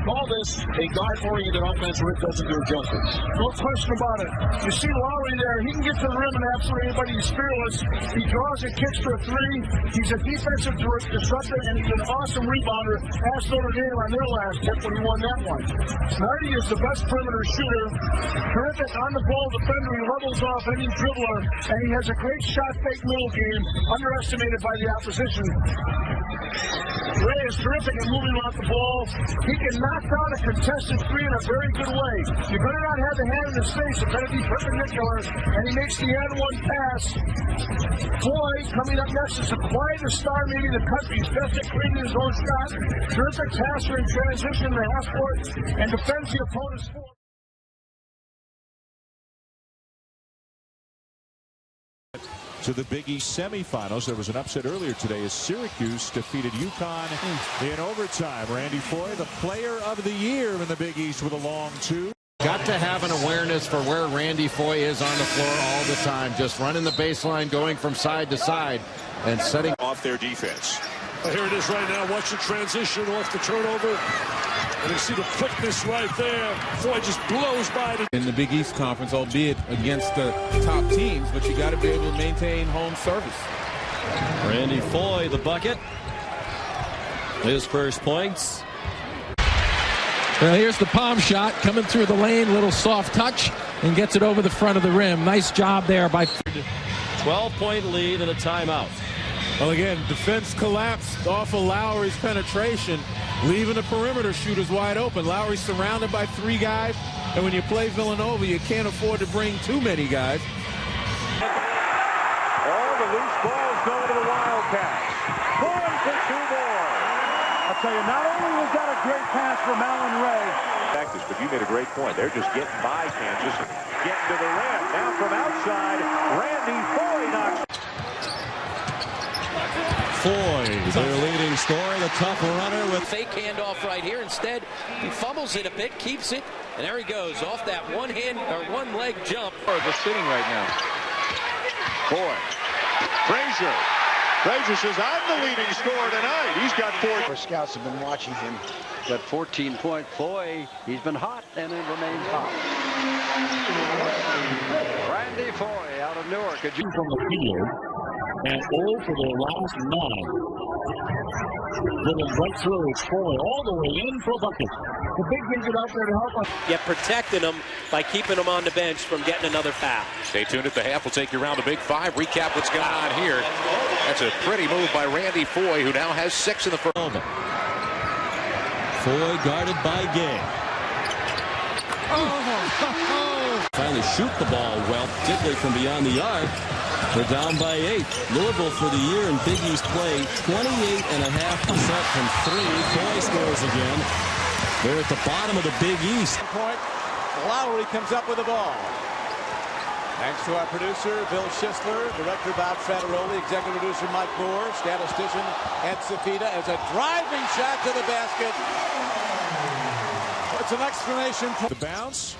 call this a guard-oriented offense where it doesn't do jumpers. No question about it. You see Lowry there. He can get to the rim and absolutely anybody. He's fearless. He draws and kicks for a three. He's a defensive disruptor, and he's an awesome rebounder. Ask Notre Dame on their last tip when he won that one. Nardi is the best perimeter shooter. Terrific on-the-ball defender. He levels off any dribbler, and he has a great shot-fake middle game, underestimated by the opposition. Ray is terrific at moving off the ball. He can knock down a contested three in a very good way. You better not have the hand in his face. It better be perpendicular. And he makes the end one pass. Foye coming up next is the quietest star maybe in the country. He's best at creating his own shot. Terrific passer in transition in the half court and defends the opponent's foot. To the Big East semifinals. There was an upset earlier today as Syracuse defeated UConn in overtime. Randy Foye, the player of the year in the Big East with a long two. Got to have an awareness for where Randy Foye is on the floor all the time. Just running the baseline, going from side to side, and setting off their defense. Well, here it is right now. Watch the transition off the turnover. And you see the quickness right there. Foye just blows by. In the Big East Conference, albeit against the top teams, but you got to be able to maintain home service. Randy Foye, the bucket. His first points. Well, here's the palm shot coming through the lane. Little soft touch and gets it over the front of the rim. Nice job there by 12-point lead and a timeout. Well, again, defense collapsed off of Lowry's penetration, leaving the perimeter shooters wide open. Lowry's surrounded by three guys, and when you play Villanova, you can't afford to bring too many guys. All the loose balls go to the Wildcats. 1 for 2 more. I'll tell you, not only was that a great pass from Allan Ray. But you made a great point. They're just getting by Kansas, getting to the rim. Now from outside, Randy Foye knocks. Foye, their leading scorer, the tough runner with fake handoff right here. Instead, he fumbles it a bit, keeps it, and there he goes off that one leg jump. Just sitting right now. Foye, Frazier says, I'm the leading scorer tonight. He's got 4. Our scouts have been watching him. That 14-point Foye, he's been hot and it remains hot. Randy Foye out of Newark. From the field. And 0 for their last 9. Getting right through. It's Foye all the way in for a bucket. The big things are out there to help us. Yet protecting them by keeping them on the bench from getting another foul. Stay tuned at the half. We'll take you around the Big Five. Recap what's going on here. That's a pretty move by Randy Foye, who now has 6 in the first. Foye guarded by Gay. Finally shoot the ball well, particularly from beyond the arc. They're down by 8. Louisville for the year in Big East play, 28.5% from 3. Foye scores again. They're at the bottom of the Big East. Point. Lowry comes up with the ball. Thanks to our producer, Bill Schisler, director Bob Federoli, executive producer Mike Moore, statistician Ed Safita, as a driving shot to the basket. It's an explanation. The bounce.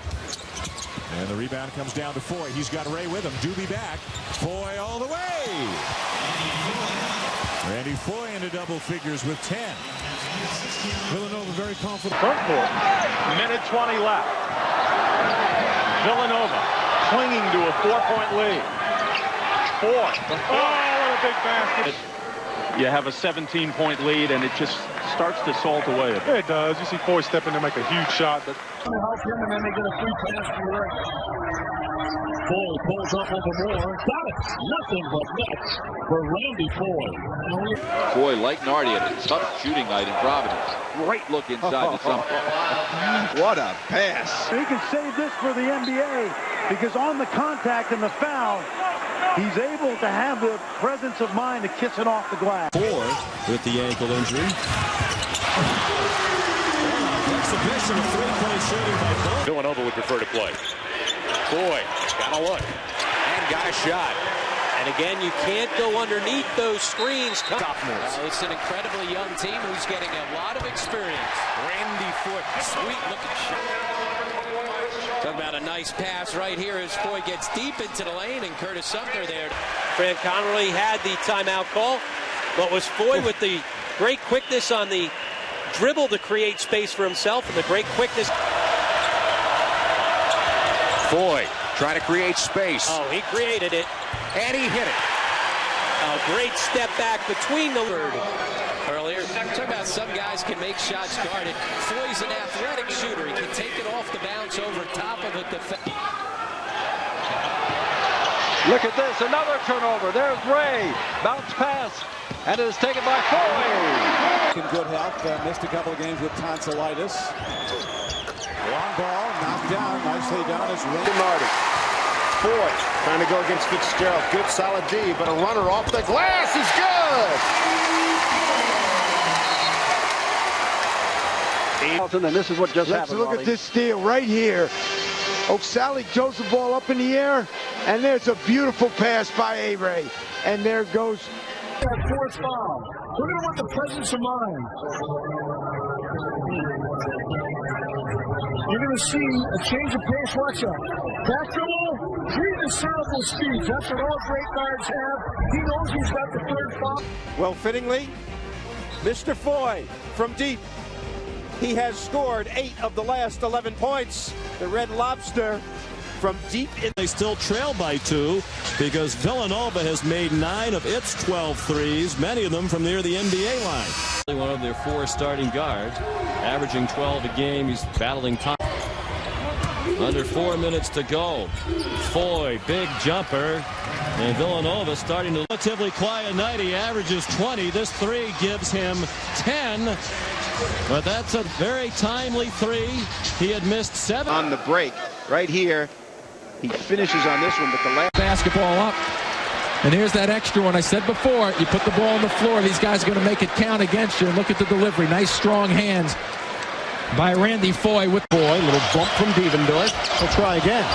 And the rebound comes down to Foye. He's got Ray with him. Doobie back. Foye all the way. Randy Foye into double figures with 10. Villanova very confident. Front court. Minute 20 left. Villanova clinging to a 4-point lead. Foye. Oh, what a big basket. You have a 17-point lead, and it just starts to salt away. Yeah, it does. You see Foye step in there, make a huge shot, but help him, and then they get a free pass from Ray. Foye pulls up over more. Got it. Nothing but nets for Randy Foye. Foye, like Nardi, had a tough shooting night in Providence. Great look inside the Sumpter. What a pass. He can save this for the NBA, because on the contact and the foul, he's able to have the presence of mind to kiss it off the glass. Foye with the ankle injury. Exhibition of three-point shooting by Foye. Villanova would prefer to play. Foye got a look and got a shot. And again, you can't go underneath those screens. It's an incredibly young team who's getting a lot of experience. Randy Foye, sweet looking shot. Talking about a nice pass right here as Foye gets deep into the lane, and Curtis Sumpter there. Fran Connerly had the timeout call, but was Foye with the great quickness on the dribble to create space for himself and the great quickness. Foye trying to create space. Oh, he created it. And he hit it. A great step back between the earlier. Talk about some guys can make shots guarded. Foye's an athletic shooter. He can take it off the bounce over top of a defense. Look at this, another turnover. There's Ray. Bounce pass, and it is taken by Foye. In good health, missed a couple of games with tonsillitis. Long ball, knocked down, nicely done. It's Nardi. Foye trying to go against Fitzgerald. Good solid D, but a runner off the glass is good. And this is what just happened. Let's look at this steal right here. O'Sally throws the ball up in the air, and there's a beautiful pass by A-Ray. And there goes that fourth foul. Look at what the presence of mind. You're going to see a change of pace. Watch out. Back dribble, three discernible speeds. That's what all great guards have. He knows he's got the third foul. well, fittingly, Mr. Foye from deep. He has scored 8 of the last 11 points. The Red Lobster from deep in. They still trail by 2 because Villanova has made 9 of its 12 threes, many of them from near the NBA line. One of their 4 starting guards, averaging 12 a game. He's battling top. Under 4 minutes to go. Foye, big jumper. And Villanova starting to relatively quiet night. He averages 20. This 3 gives him 10. But that's a very timely 3. He had missed 7 on the break right here. He finishes on this one, but the last basketball up. And here's that extra one. I said before, you put the ball on the floor, these guys are going to make it count against you. And look at the delivery. Nice strong hands by Randy Foye with Foye. Little bump from Devendorf. He'll try again.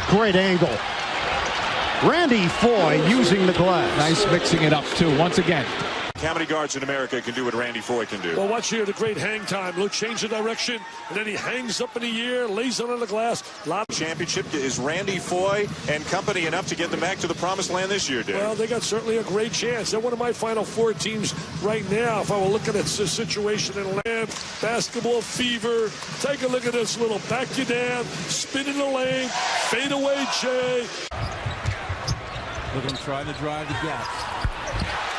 Great angle. Randy Foye using the glass. Nice mixing it up too once again. How many guards in America can do what Randy Foye can do? Well, watch here, the great hang time. Look, change the direction, and then he hangs up in the air, lays it on the glass. Championship, is Randy Foye and company enough to get them back to the promised land this year, Dave? Well, they got certainly a great chance. They're one of my Final Four teams right now. If I were looking at the situation in land, basketball fever. Take a look at this little back you down, spin in the lane, fade away, Jay. Look at him trying to drive the gap.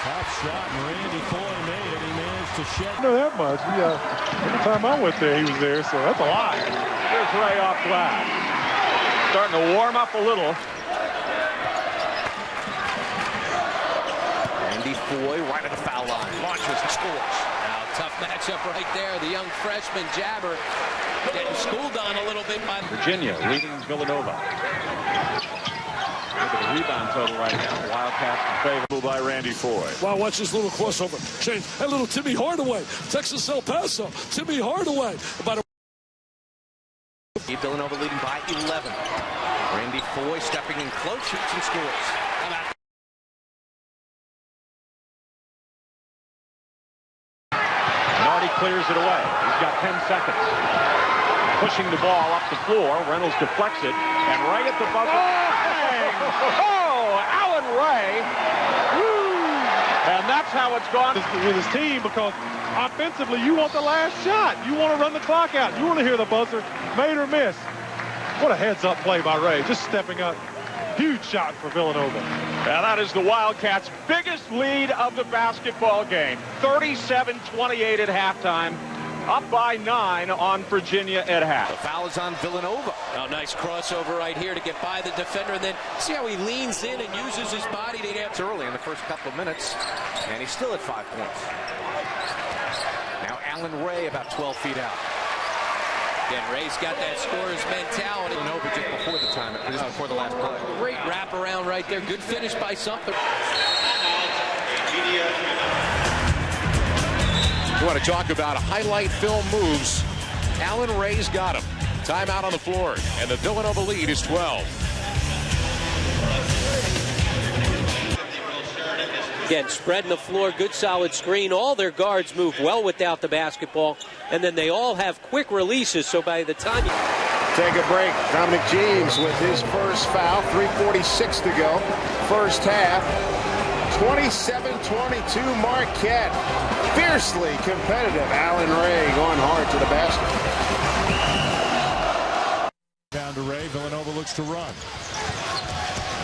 top shot, and Randy Foye made it. He managed to shed. Not that much. Every time I went there, he was there, so that's a lot. Here's Ray off glass. Starting to warm up a little. Randy Foye right at the foul line. Launches and scores. Now, tough matchup right there. The young freshman Jabber getting schooled on a little bit by Virginia leading Villanova. Look at the rebound total right now. The Wildcats in favor by Randy Foye. Wow, watch this little crossover. Change. That little Timmy Hardaway. Texas El Paso. Timmy Hardaway. About Villanova leading by 11. Randy Foye stepping in close, shoots and scores. Nardi clears it away. He's got 10 seconds. Pushing the ball up the floor. Reynolds deflects it. And right at the buzzer. Oh, Allan Ray. Woo. And that's how it's gone with his team, because offensively, you want the last shot. You want to run the clock out. You want to hear the buzzer, made or miss. What a heads-up play by Ray, just stepping up. Huge shot for Villanova. Now that is the Wildcats' biggest lead of the basketball game. 37-28 at halftime. Up by 9 on Virginia at half. The foul is on Villanova. Oh, nice crossover right here to get by the defender, and then see how he leans in and uses his body to get early in the first couple of minutes, and he's still at 5 points. Now Allan Ray about 12 feet out. Again, Ray's got that scorer's mentality. Villanova just before the time, just before the last play. Great wraparound right there. Good finish by Sumpter. You want to talk about highlight film moves? Allan Ray's got him. Timeout on the floor, and the Villanova lead is 12. Again, spreading the floor, good solid screen. All their guards move well without the basketball, and then they all have quick releases, so by the time you take a break, Dominic James with his first foul, 3:46 to go, first half. 27-22 Marquette. Fiercely competitive. Allan Ray going hard to the basket. Down to Ray. Villanova looks to run.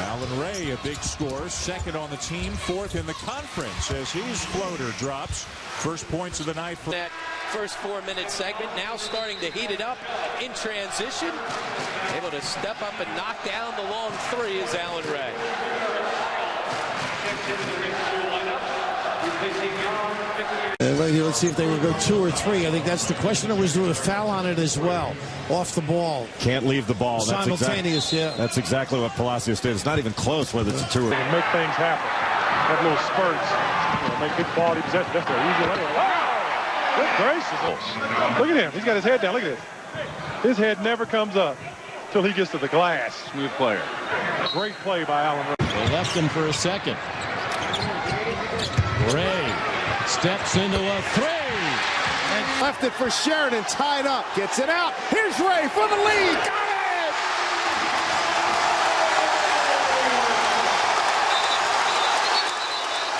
Allan Ray, a big scorer, second on the team, fourth in the conference as his floater drops. First points of the night for that first 4-minute segment. Now starting to heat it up in transition. Able to step up and knock down the long three is Allan Ray. Right here, let's see if they would go 2 or 3. I think that's the question. There was a foul on it as well, off the ball. Can't leave the ball. Simultaneous, yeah. That's exactly what Palacios did. It's not even close whether it's a 2 or... Make things happen. Have little spurts. Make good quality possession. That's an easy way. Wow! Good gracious. Look at him. He's got his head down. Look at this. His head never comes up until he gets to the glass. Smooth player. Great play by Allan Ray. They left him for a second. Ray steps into a 3. And left it for Sheridan, tied up. Gets it out. Here's Ray for the lead. Got it!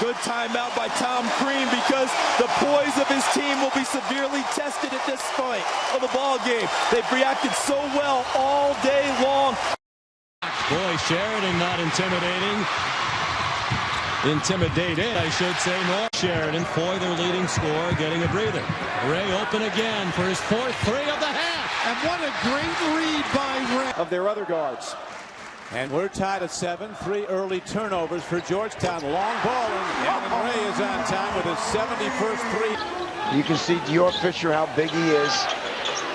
Good timeout by Tom Crean because the poise of his team will be severely tested at this point of the ball game. They've reacted so well all day long. Boy, Sheridan not intimidating. Intimidated, I should say, more. Sheridan, Foye, their leading scorer, getting a breather. Ray open again for his 4th 3 of the half. And what a great read by Ray. Of their other guards. And we're tied at 7. 3 early turnovers for Georgetown. Long ball, and Allan Ray is on time with his 71st 3. You can see Dior Fisher how big he is.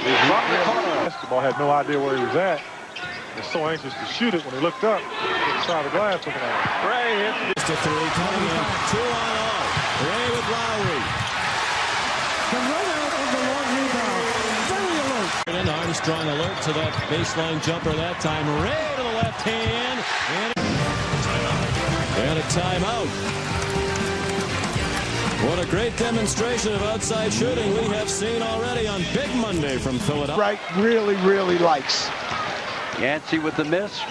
Basketball had no idea where he was at. He was so anxious to shoot it when he looked up. Inside the glass looking at it. Ray hits to 3 coming in. 2 on all. Ray with Lowry. The run out of the long rebound. Very alert. And Armstrong alert to that baseline jumper that time. Ray to the left hand. And a timeout. What a great demonstration of outside shooting we have seen already on Big Monday from Philadelphia. Right, really likes. Yancey with the miss.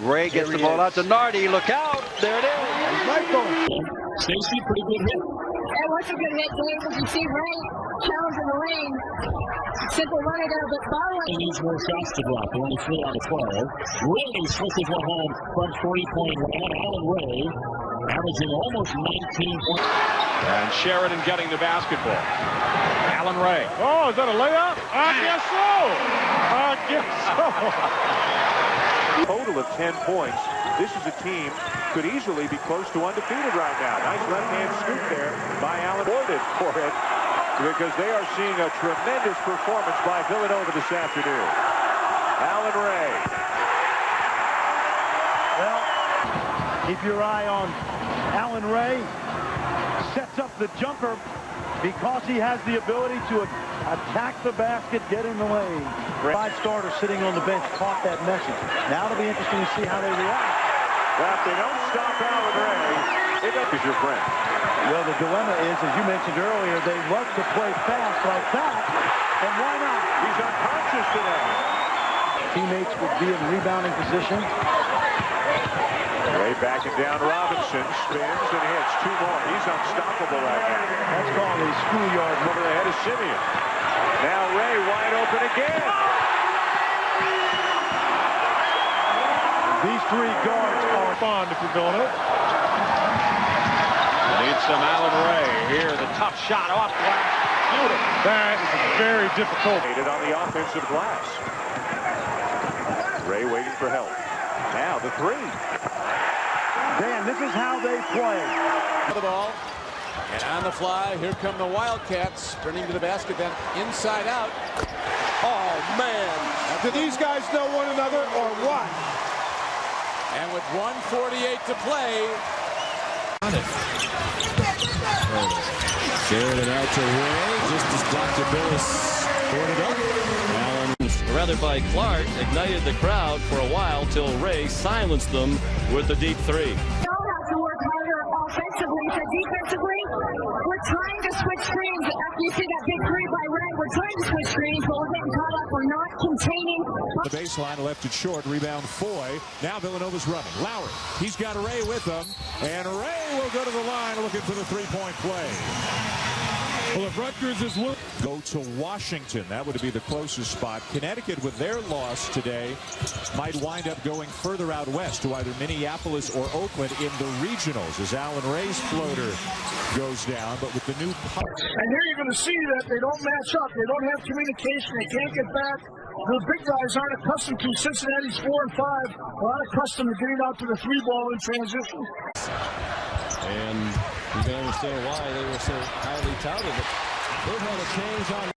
Ray gets the ball out to Nardi. Look out. There it is. Michael. Stacy, pretty good hit. That was a good hit, Dave. As you see Ray challenging the lane. Simple runner there, but Barley. He needs more shots to drop. Only 3 on the 12. Ray switches one home from 3-point land. Allan Ray averaging almost 19 points. And Sheridan getting the basketball. Allan Ray. Oh, is that a layup? I guess so. I guess so. Total of 10 points. This is a team could easily be close to undefeated right now. Nice left-hand scoop there by Allan. Avoided for it because they are seeing a tremendous performance by Villanova this afternoon. Allan Ray. Well, keep your eye on Allan Ray. Sets up the jumper because he has the ability to attack the basket, get in the lane. 5 starters sitting on the bench caught that message. Now it'll be interesting to see how they react. Well, if they don't stop Allan Ray, it is your friend. Well, the dilemma is, as you mentioned earlier, they love to play fast like that, and why not? He's unconscious today. Teammates would be in rebounding position. Ray backing down Robinson, spins and hits 2 more. He's unstoppable right now. That's called a schoolyard over the head of Simeon. Now Ray wide open again. These 3 guards are fun if you're going up. Need some Allan Ray here. The tough shot off glass. Beautiful. That is very difficult. On the offensive glass. Ray waiting for help. Now the 3. Dan, this is how they play. The ball. And on the fly, here come the Wildcats, sprinting to the basket, then inside out. Oh, man. Do these guys know one another or what? And with 1:48 to play. Sheridan out to Ray, just as Dr. Billis scored it up. Allen, rather by Clark, ignited the crowd for a while till Ray silenced them with the deep 3. We all have to work harder offensively, but defensively, we're trying to switch screens. After you see that big 3 by Ray, we're trying to switch screens, but we're getting caught up. We're not containing The baseline left it short. Rebound Foye. Now Villanova's running. Lowry. He's got Ray with him. And Ray will go to the line looking for the three-point play. Well, if Rutgers is go to Washington, that would be the closest spot. Connecticut, with their loss today, might wind up going further out west to either Minneapolis or Oakland in the regionals as Allan Ray's floater goes down. But with the new and here you're going to see that they don't match up. They don't have communication. They can't get back. The big guys aren't accustomed to Cincinnati's 4 and 5. They're not accustomed to getting out to the 3-ball in transition. And you can understand why they were so highly touted. They've had a change on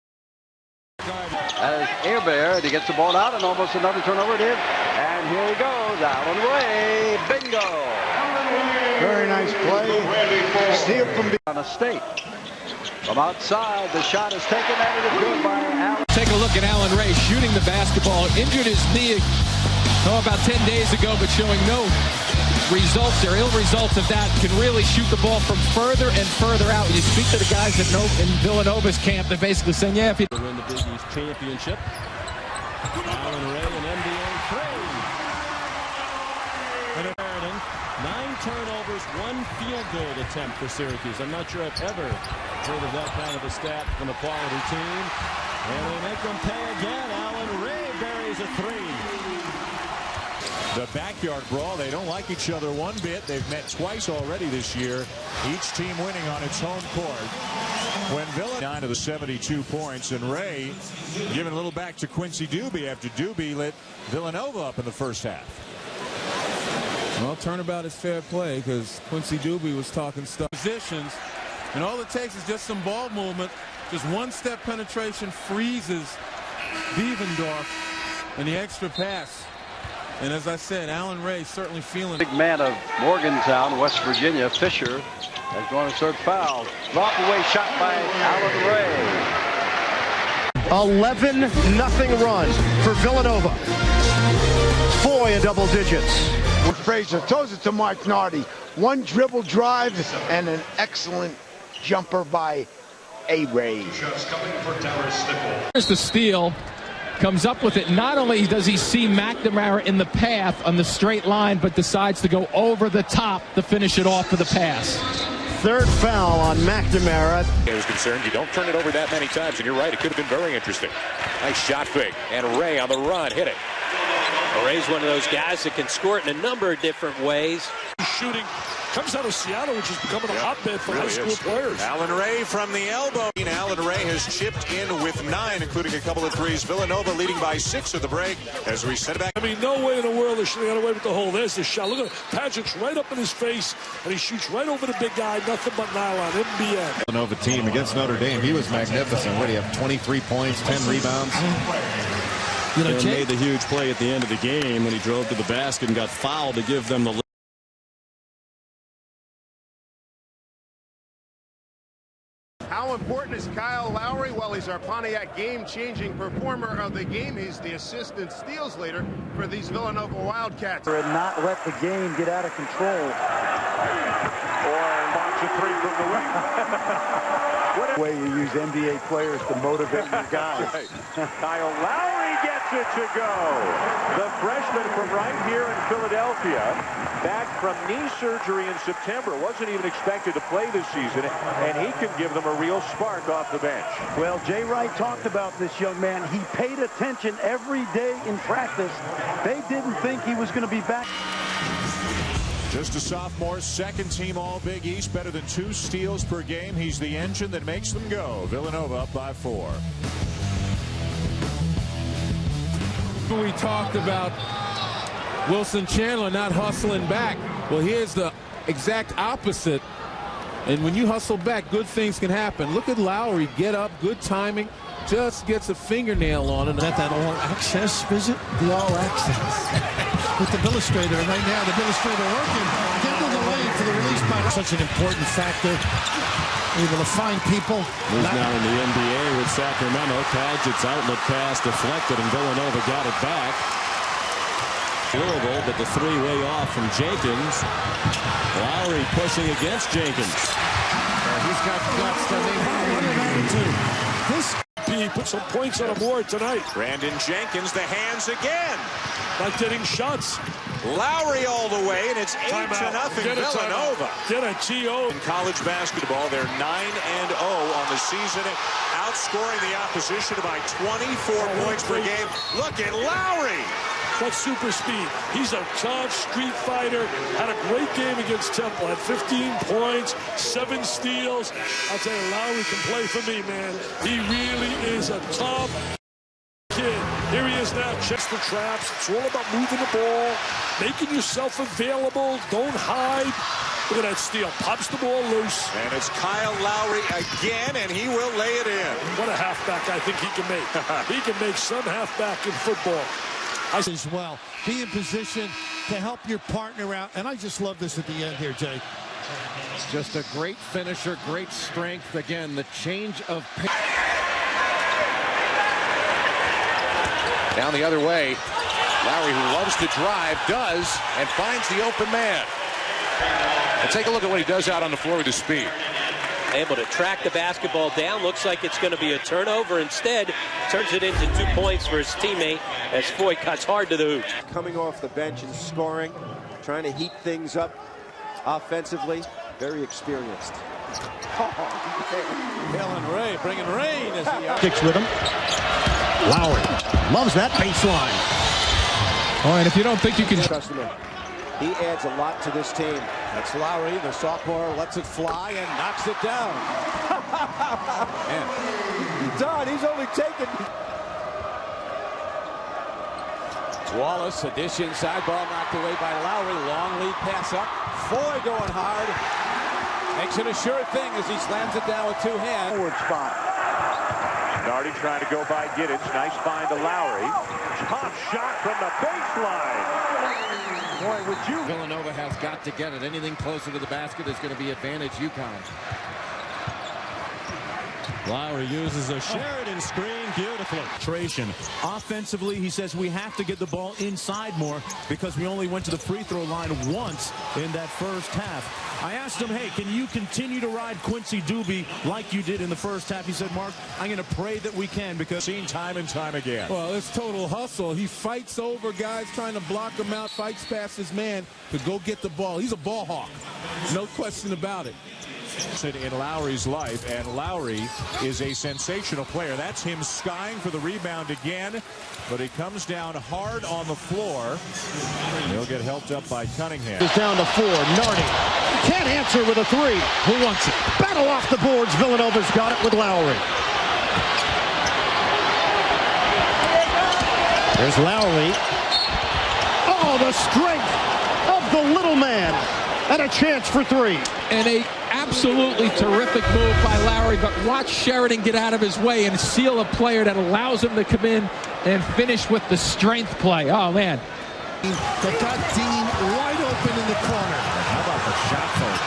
as Airbear, and he gets the ball out, and almost another turnover it is. And here he goes, Allan Ray. Bingo! Very nice play. Steal from on a state. From outside, the shot is taken, and it is good by Allan. Take a look at Allan Ray shooting the basketball. Injured his knee about 10 days ago, but showing no results or ill results of that. Can really shoot the ball from further and further out. You speak to the guys that know in Villanova's camp, they're basically saying, yeah, if you win the Big East championship. Allan Ray and NBA trade. And 9 turnovers, 1 field goal attempt for Syracuse. I'm not sure I've ever heard of that kind of a stat from a quality team. And they make them pay again. Allan Ray buries a 3. The backyard brawl, they don't like each other one bit. They've met twice already this year. Each team winning on its home court. When Villanova down to the 72 points, and Ray giving a little back to Quincy Doobie after Doobie lit Villanova up in the first half. Well, turnabout is fair play because Quincy Doobie was talking stuff. Positions, and all it takes is just some ball movement. Just one-step penetration freezes Bievendorf and the extra pass. And as I said, Allan Ray certainly feeling big man of Morgantown, West Virginia, Fisher, has gone to third foul. Drop away shot by Allan Ray. 11-0 run for Villanova. Foye in double digits. Frazier throws it to Mike Nardi. One dribble drive and an excellent jumper by A-Ray. Here's the steal. Comes up with it. Not only does he see McNamara in the path on the straight line, but decides to go over the top to finish it off for the pass. Third foul on McNamara. I was concerned you don't turn it over that many times, and you're right, it could have been very interesting. Nice shot fake, and Ray on the run, hit it. Ray's one of those guys that can score it in a number of different ways. Shooting comes out of Seattle, which is becoming a hotbed for high school players. Allan Ray from the elbow. Allan Ray has chipped in with 9, including a couple of threes. Villanova leading by 6 at the break as we set it back. I mean, no way in the world they should have got away with the hole. There's the shot. Look at it. Paget's right up in his face, and he shoots right over the big guy. Nothing but nylon. NBN. Villanova team against Notre Dame. He was magnificent. What do you have? 23 points, 10 rebounds. You know, made the huge play at the end of the game when he drove to the basket and got fouled to give them the lead. How important is Kyle Lowry? Well, he's our Pontiac game-changing performer of the game. He's the assistant steals leader for these Villanova Wildcats. And not let the game get out of control. Or launch a 3 from the wing. What way you use NBA players to motivate your guys. Kyle Lowry gets it to go. The freshman from right here in Philadelphia, back from knee surgery in September, wasn't even expected to play this season, and he can give them a real spark off the bench. Well, Jay Wright talked about this young man. He paid attention every day in practice. They didn't think he was going to be back. Just a sophomore, second team all Big East, better than 2 steals per game. He's the engine that makes them go. Villanova up by 4. We talked about Wilson Chandler not hustling back. Well, here's the exact opposite. And when you hustle back, good things can happen. Look at Lowry, get up, good timing, just gets a fingernail on it. That all-access visit? The all-access. With the illustrator right now, the illustrator working. Get to the lane for the release by such an important factor. Able to find people. He's now in the NBA with Sacramento. Paget's outlet pass deflected, and Villanova got it back. Louisville, but the 3 way off from Jenkins. Lowry pushing against Jenkins. He's got guts. They have one attitude. This He puts some points on the board tonight. Brandon Jenkins, the hands again. Not getting shots. Lowry all the way, and it's 8-0 Villanova. Get a TO. In college basketball, they're 9-0 on the season, outscoring the opposition by 24 points per game. Look at Lowry. That's super speed. He's a tough street fighter. Had a great game against Temple. Had 15 points, 7 steals. I'll tell you, Lowry can play for me, man. He really is a tough kid. Here he is now. Checks the traps. It's all about moving the ball, making yourself available. Don't hide. Look at that steal. Pops the ball loose. And it's Kyle Lowry again, and he will lay it in. What a halfback I think he can make. He can make some halfback in football. As well, be in position to help your partner out, and I just love this at the end here, Jay. Just a great finisher, great strength. Again, the change of pace. Down the other way, Lowry, who loves to drive, does, and finds the open man. And take a look at what he does out on the floor with his speed. Able to track the basketball down. Looks like it's going to be a turnover. Instead, turns it into 2 points for his teammate as Foye cuts hard to the hoop. Coming off the bench and scoring, trying to heat things up offensively. Very experienced. Allan Ray bringing rain as he sticks with him. Lowry loves that baseline. All right, if you don't think you can trust him, he adds a lot to this team. That's Lowry, the sophomore, lets it fly and knocks it down. Don, he's only taken. Wallace, a dish inside, ball knocked away by Lowry. Long lead pass up. Foye going hard. Makes it a sure thing as he slams it down with 2 hands. Forward spot. Nardi trying to go by Giddens. Nice find to Lowry. Top shot from the baseline. Boy, would you? Villanova has got to get it. Anything closer to the basket is going to be advantage UConn. Lowry uses a Sheridan screen beautifully. Offensively, he says we have to get the ball inside more because we only went to the free throw line once in that first half. I asked him, hey, can you continue to ride Quincy Doobie like you did in the first half? He said, Mark, I'm going to pray that we can because seen time and time again. Well, it's total hustle. He fights over guys trying to block him out, fights past his man to go get the ball. He's a ball hawk. No question about it. In Lowry's life, and Lowry is a sensational player. That's him skying for the rebound again, but he comes down hard on the floor. He'll get helped up by Cunningham. Is down to 4. Nardi can't answer with a 3. Who wants it? Battle off the boards. Villanova's got it with Lowry. There's Lowry. Oh, the strength of the little man. And a chance for 3. And a absolutely terrific move by Lowry, but watch Sheridan get out of his way and seal a player that allows him to come in and finish with the strength play. Oh, man. They got Dean wide open in the corner. How about the shot fake?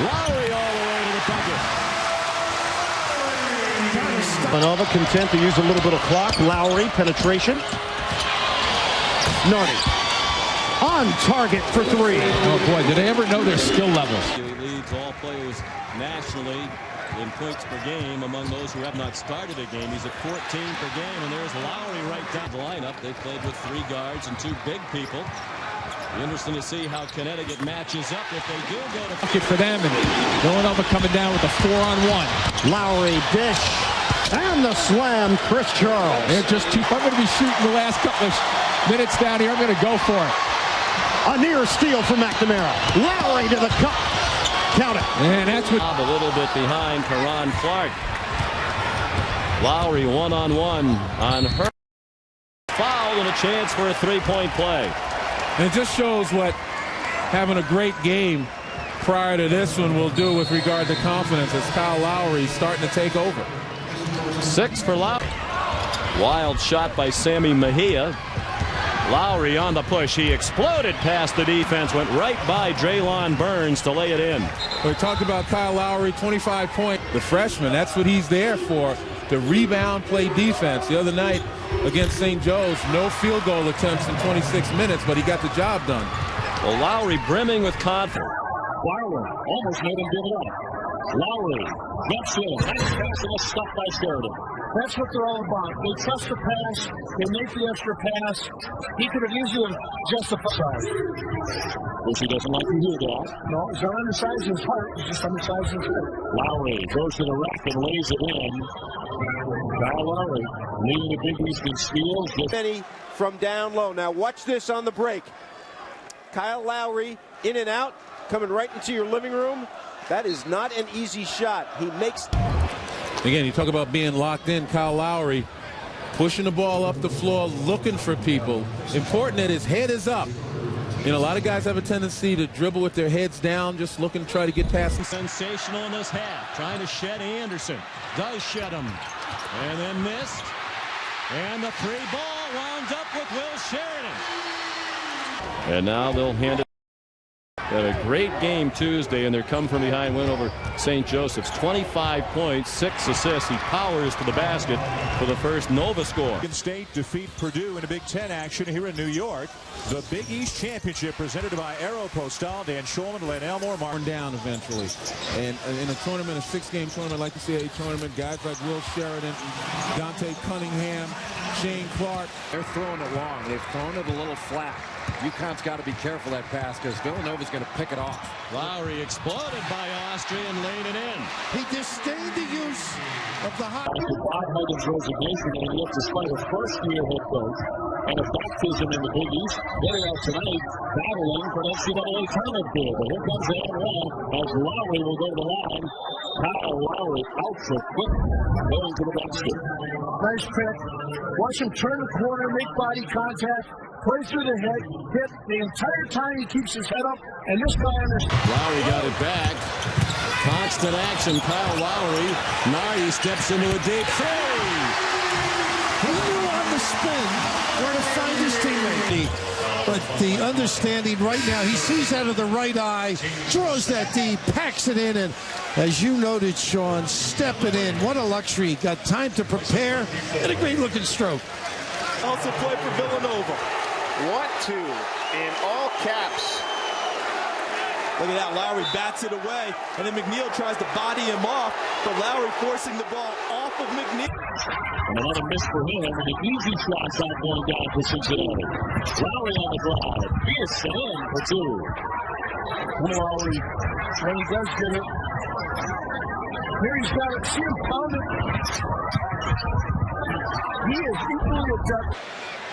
Lowry all the way to the bucket. Villanova content to use a little bit of clock. Lowry, penetration. Nardi on target for 3. Oh, boy, did they ever know their skill levels? He leads all players nationally in points per game among those who have not started a game. He's at 14 per game, and there's Lowry right down the lineup. They played with 3 guards and 2 big people. Be interesting to see how Connecticut matches up if they do go to bucket for them, and Villanova coming down with a 4-on-1. Lowry dish and the slam, Chris Charles. They're just too. I'm going to be shooting the last couple of minutes down here. I'm going to go for it. A near steal from McNamara. Lowry to the cup. Count it. And that's what a little bit behind Karan Clark. Lowry one-on-one on her. Foul and a chance for a 3-point play. And it just shows what having a great game prior to this one will do with regard to confidence as Kyle Lowry starting to take over. 6 for Lowry. Wild shot by Sammy Mejia. Lowry on the push. He exploded past the defense, went right by Draylon Burns to lay it in. We talked about Kyle Lowry, 25 points. The freshman, that's what he's there for, to rebound, play defense. The other night against St. Joe's, no field goal attempts in 26 minutes, but he got the job done. Well, Lowry brimming with confidence. Barlow almost made him give it up. Lowry gets in. Nice pass and a stop by Sheridan. That's what they're all about. They trust the pass. They make the extra pass. He could have easily justified. Which he doesn't like to hear that. No, he's not undersizing his heart. He's just undersizing his heart. Lowry goes to the rack and lays it in. Kyle Lowry leading the Big East in steals. Many from down low. Now watch this on the break. Kyle Lowry in and out, coming right into your living room. That is not an easy shot. He makes... Again, you talk about being locked in. Kyle Lowry pushing the ball up the floor, looking for people. Important that his head is up. You know, a lot of guys have a tendency to dribble with their heads down, just looking to try to get past them. Sensational in this half. Trying to shed Anderson. Does shed him. And then missed. And the three ball wound up with Will Sheridan. And now they'll hand it. Had a great game Tuesday, and their come-from-behind win over St. Joseph's. 25 points, 6 assists. He powers to the basket for the first Nova score. Michigan State defeat Purdue in a Big Ten action here in New York. The Big East Championship presented by Aeropostale. Dan Shulman, Len Elmore, Martin down eventually. And in a tournament, a 6-game tournament, I'd like to see a tournament, guys like Will Sheridan, Dante Cunningham, Shane Clark. They're throwing it long. They've thrown it a little flat. UConn's got to be careful that pass because Villanova's going to pick it off. Lowry exploded by Austria and laid it in. He disdained the use of the hot. Bob Huggins' resignation, and yet despite a first-year head coach and a baptism in the Big East, they are tonight battling for an NCAA tournament bid. But here comes the N1 as Lowry will go to the line. Kyle Lowry out for quick, going to the basket. Nice pick. Watch him turn the corner, make body contact, play through the head, hit the entire time he keeps his head up, and this guy understands. Lowry got it back. Constant action, Kyle Lowry. Nardi steps into a deep three. He knew on the spin where to find his teammate. But the understanding right now, he sees out of the right eye, draws that deep, packs it in, and as you noted, Sean, step it in. What a luxury. Got time to prepare, and a great-looking stroke. Also play for Villanova. 1-2 in all caps. Look at that, Lowry bats it away, and then McNeil tries to body him off, but Lowry forcing the ball off of McNeil. And another miss for him, and the easy shot's not going down for Cincinnati. Lowry on the drive. Pierce in for two. Lowry, when he does get it, here he's got it. See him pound it. He is equally adept.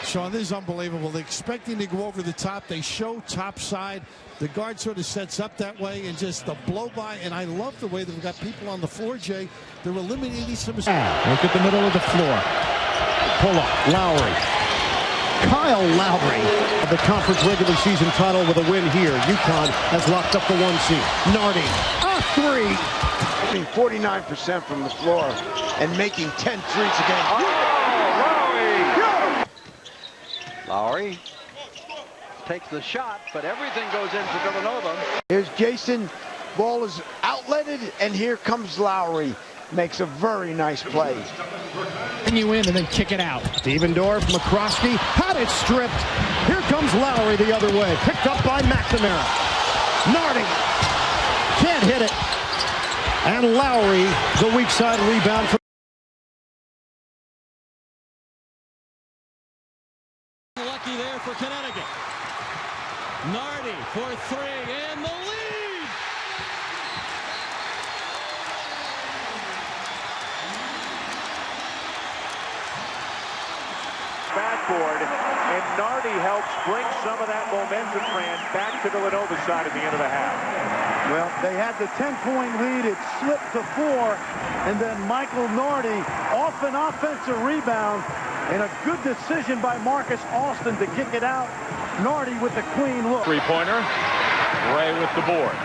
Sean, this is unbelievable. They're expecting to go over the top. They show top side. The guard sort of sets up that way and just the blow by. And I love the way they've got people on the floor, Jay. They're eliminating some mistakes. Look at the middle of the floor. Pull up. Lowry. Kyle Lowry. The conference regular season title with a win here. UConn has locked up the 1 seed. Nardi. A three. 49% from the floor and making 10 threes again. Lowry takes the shot, but everything goes into Villanova. Here's Jason. Ball is outletted, and here comes Lowry. Makes a very nice play. And you in and then kick it out. Devendorf, McCroskey had it stripped. Here comes Lowry the other way. Picked up by McNamara. Nardi can't hit it. And Lowry, the weak side rebound for Lucky there for Connecticut. Nardi for three and the lead. Backboard, and Nardi helps bring some of that momentum, Fran, back to Villanova's side at the end of the half. Well, they had the 10-point lead. It slipped to 4, and then Michael Nardi off an offensive rebound, and a good decision by Marcus Austin to kick it out. Nardi with the clean look. Three-pointer. Ray with the board.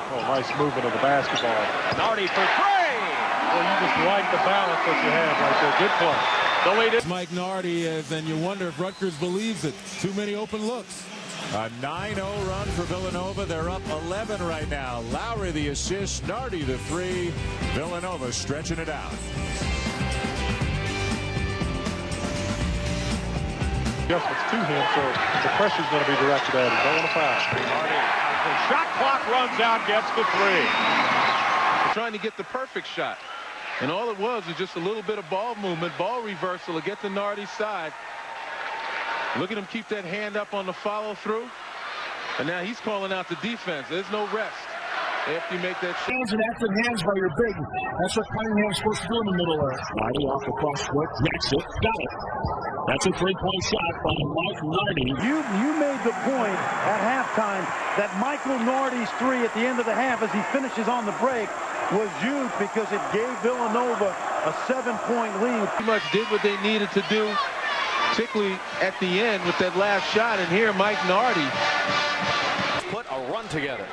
Oh, nice movement of the basketball. Nardi for three. Well, you just like the balance that you have right there. Good play. The lead is Mike Nardi, and you wonder if Rutgers believes it. Too many open looks. A 9-0 run for Villanova. They're up 11 right now. Lowry the assist, Nardi the three. Villanova stretching it out. Adjustments to him, so the pressure's going to be directed at him. Don't want to foul. Nardi Shot clock runs out, gets the three. Trying to get the perfect shot. And all it was just a little bit of ball movement, ball reversal to get to Nardi's side. Look at him keep that hand up on the follow-through. And now he's calling out the defense. There's no rest after you make that shot. Hands and active hands by your big. That's what Cunningham's supposed to do in the middle there. Nardi off the cross court, jacks it, got it. That's a three-point shot by Mike Nardi. You made the point at halftime that Michael Nardi's three at the end of the half as he finishes on the break was huge because it gave Villanova a 7-point lead. Pretty much did what they needed to do, particularly at the end with that last shot. And here Mike Nardi put a run together.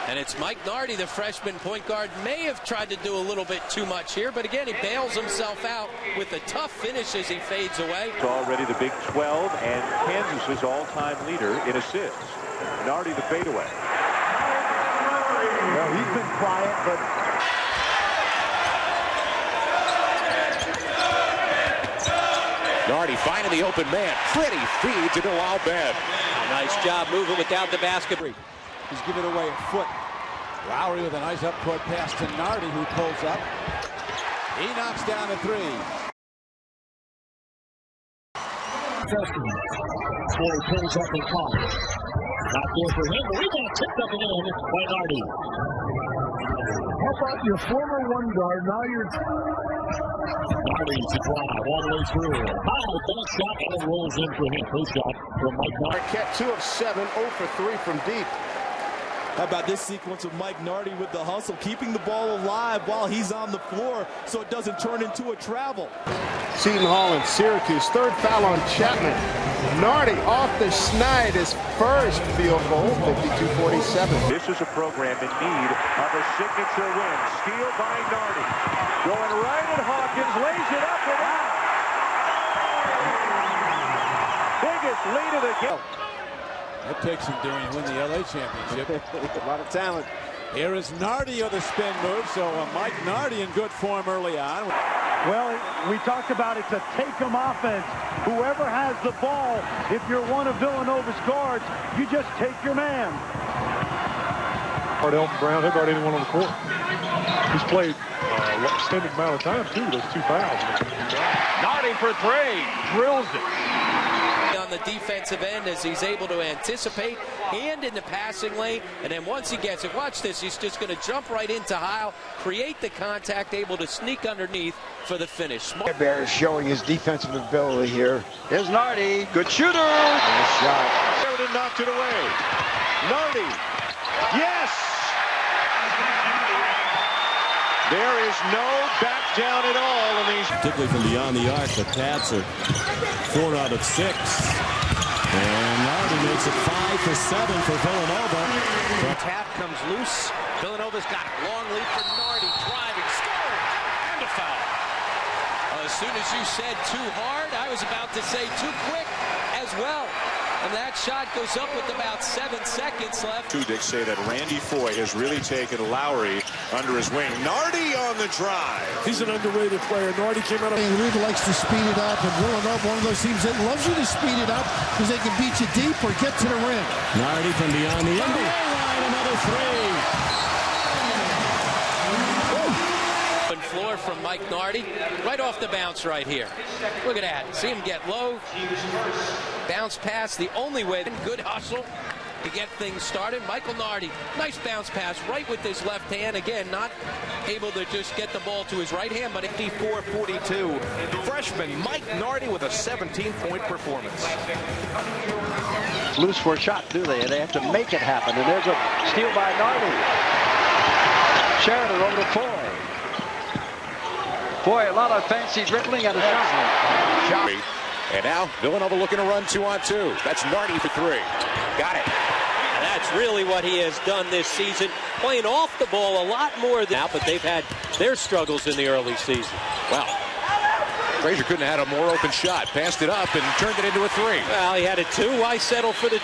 And it's Mike Nardi, the freshman point guard, may have tried to do a little bit too much here, but again, he bails himself out with a tough finish as he fades away. It's already the Big 12 and Kansas's all-time leader in assists. Nardi the fadeaway. Well, he's been quiet, but Nardi finding the open man. Pretty feed to Al Ben. Nice job moving without the basket. He's giving away a foot. Lowry with a nice up-court pass to Nardi, who pulls up. He knocks down a three. Foye pulls up and calls. Not there for him. The rebound tipped up and in by Nardi. How about your former one guard? Now you're. Nardi's to drive all the way through. High back shot and it rolls in for him. First shot from Mike Nardi. Marquette 2 of 7, 0 for 3 from deep. How about this sequence of Mike Nardi with the hustle, keeping the ball alive while he's on the floor so it doesn't turn into a travel. Seton Hall and Syracuse, third foul on Chapman. Nardi off the schneid, his first field goal, 52-47. This is a program in need of a signature win. Steal by Nardi. Going right at Hawkins, lays it up and out. Biggest lead of the game. That takes him during win the LA championship. A lot of talent. Here is Nardi on the spin move, so Mike Nardi in good form early on. well, we talked about it's a take-em offense. Whoever has the ball, if you're one of Villanova's guards, you just take your man. Elton Brown, he'll guard anyone on the court. He's played an extended amount of time, too, those 2 fouls. Nardi for three, drills it. On the defensive end as he's able to anticipate, hand in the passing lane, and then once he gets it, watch this, he's just going to jump right into Heil, create the contact, able to sneak underneath for the finish. Bear is showing his defensive ability here. Here's Nardi, good shooter. Nice shot. Sheridan knocked it away. Nardi, yes! There is no back down at all in these. Particularly from beyond the arc, the Pats are 4 out of 6. And Nardi makes it 5 for 7 for Villanova. Tap comes loose. Villanova's got a long lead for Nardi. Driving, scoring, and a foul. As soon as you said too hard, I was about to say too quick as well. And that shot goes up with about 7 seconds left. Two dicks say that Randy Foye has really taken Lowry under his wing. Nardi on the drive. He's an underrated player. Nardi came out of... He really likes to speed it up, and Villanova, one of those teams that loves you to speed it up because they can beat you deep or get to the rim. Nardi from beyond the NBA line, another three. Floor from Mike Nardi, right off the bounce right here. Look at that. See him get low. Bounce pass, the only way. Good hustle to get things started. Michael Nardi, nice bounce pass right with his left hand. Again, not able to just get the ball to his right hand, but 54-42. Freshman Mike Nardi with a 17-point performance. Loose for a shot, do they? They have to make it happen. And there's a steal by Nardi. Sheridan over to Foye. Boy, a lot of fancy dribbling and a shot. And now Villanova looking to run 2-on-2. That's Nardi for 3. Got it. And that's really what he has done this season, playing off the ball a lot more than now, but they've had their struggles in the early season. Wow. Frazier couldn't have had a more open shot. Passed it up and turned it into a 3. Well, he had a 2. Why settle for the